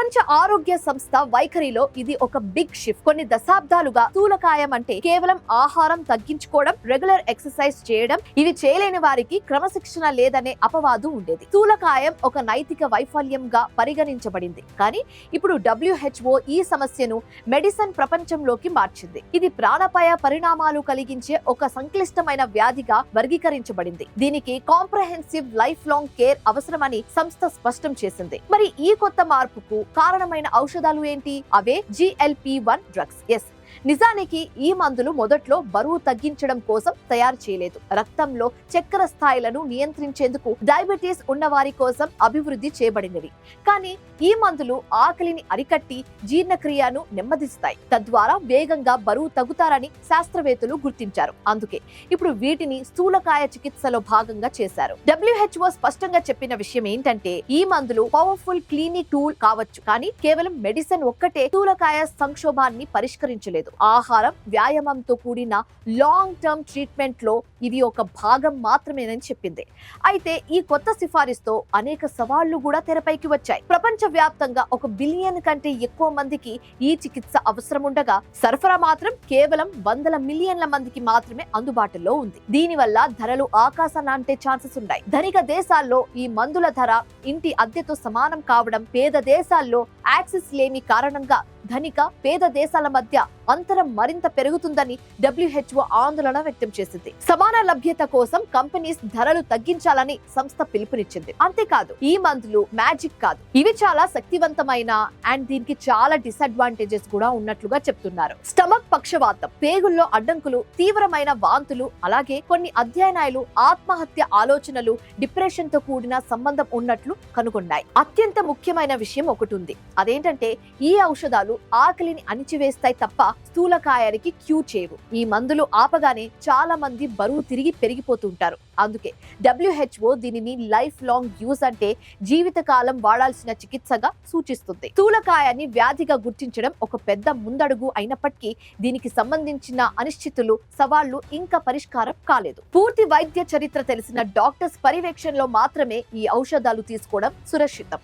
ప్రపంచ ఆరోగ్య సంస్థ వైఖరిలో ఇది ఒక బిగ్ షిఫ్ట్. కొన్ని దశాబ్దాలుగా స్థూలకాయం అంటే కేవలం ఆహారం తగ్గించుకోవడం, రెగ్యులర్ ఎక్సర్సైజ్ చేయడం, ఇవి చేయలేని వారికి క్రమశిక్షణ లేదనే అపవాదు ఉండేది. స్థూలకాయం ఒక నైతిక వైఫల్యంగా పరిగణించబడింది. కానీ ఇప్పుడు WHO ఈ సమస్యను మెడిసిన్ ప్రపంచంలోకి మార్చింది. ఇది ప్రాణాపాయ పరిణామాలు కలిగించే ఒక సంక్లిష్టమైన వ్యాధిగా వర్గీకరించబడింది. దీనికి కాంప్రహెన్సివ్ లైఫ్ లాంగ్ కేర్ అవసరమని సంస్థ స్పష్టం చేసింది. మరి ఈ కొత్త మార్పుకు కారణమైన ఔషధాలు ఏంటి? అవే GLP-1 డ్రగ్స్. నిజానికి ఈ మందులు మొదట్లో బరువు తగ్గించడం కోసం తయారు చేయలేదు. రక్తంలో చక్కెర స్థాయిలను నియంత్రించేందుకు డయాబెటీస్ ఉన్నవారి కోసం అభివృద్ధి చేయబడినవి. కానీ ఈ మందులు ఆకలిని అరికట్టి జీర్ణక్రియను నెమ్మదిస్తాయి. తద్వారా వేగంగా బరువు తగ్గుతారని శాస్త్రవేత్తలు గుర్తించారు. అందుకే ఇప్పుడు వీటిని స్థూలకాయ చికిత్సలో భాగంగా చేశారు. WHO స్పష్టంగా చెప్పిన విషయం ఏంటంటే, ఈ మందులు పవర్ఫుల్ క్లినిక్ టూల్ కావచ్చు, కానీ కేవలం మెడిసిన్ ఒక్కటే స్థూలకాయ సంక్షోభాన్ని పరిష్కరించలేదు. ఆహారం, వ్యాయామంతో కూడిన లాంగ్ టర్మ్ ట్రీట్మెంట్ లో ఇది ఒక భాగం మాత్రమేనని చెప్పింది. అయితే ఈ కొత్త సిఫారసుతో అనేక సవాళ్లు కూడా తెరపైకి వచ్చాయి. ప్రపంచ వ్యాప్తంగా 1 బిలియన్ కంటే ఎక్కువ మందికి ఈ చికిత్స అవసరం ఉండగా, సరఫరా మాత్రం కేవలం వందల మిలియన్ల మందికి మాత్రమే అందుబాటులో ఉంది. దీనివల్ల ధరలు ఆకాశాన్ని అంటే ఛాన్సెస్ ఉన్నాయి. ధనిక దేశాల్లో ఈ మందుల ధర ఇంటి అద్దెతో సమానం కావడం, పేద దేశాల్లో యాక్సెస్ లేని కారణంగా ధనిక పేద దేశాల మధ్య అంతరం మరింత పెరుగుతుందని WHO ఆందోళన వ్యక్తం చేసింది. సమాన లభ్యత కోసం కంపెనీస్ ధరలు తగ్గించాలని సంస్థ పిలుపునిచ్చింది. అంతేకాదు, ఈ మందులు మ్యాజిక్ కాదు. ఇవి చాలా శక్తివంతమైన అండ్ దీనికి చాలా డిసడ్వాంటేజెస్ కూడా ఉన్నట్లుగా చెప్తున్నారు. స్టమక్ పక్షవాతం, పేగుల్లో అడ్డంకులు, తీవ్రమైన వాంతులు, అలాగే కొన్ని అధ్యయనాలు ఆత్మహత్య ఆలోచనలు, డిప్రెషన్ తో కూడిన సంబంధం ఉన్నట్లు కనుగొన్నాయి. అత్యంత ముఖ్యమైన విషయం ఒకటి ఉంది. అదేంటంటే, ఈ ఔషధాలు ఆకలిని అణిచివేస్తాయి తప్ప స్థూలకాయానికి క్యూర్ చేయవు. ఈ మందులు ఆపగానే చాలా మంది బరువు తిరిగి పెరిగిపోతుంటారు. అందుకే WHO దీనిని లైఫ్ లాంగ్ యూజ్, అంటే జీవితకాలం వాడాల్సిన చికిత్సగా సూచిస్తుంది. స్థూలకాయాన్ని వ్యాధిగా గుర్తించడం ఒక పెద్ద ముందడుగు అయినప్పటికీ దీనికి సంబంధించిన అనిశ్చితులు, సవాళ్లు ఇంకా పరిష్కారం కాలేదు. పూర్తి వైద్య చరిత్ర తెలిసిన డాక్టర్స్ పర్యవేక్షణలో మాత్రమే ఈ ఔషధాలు తీసుకోవడం సురక్షితం.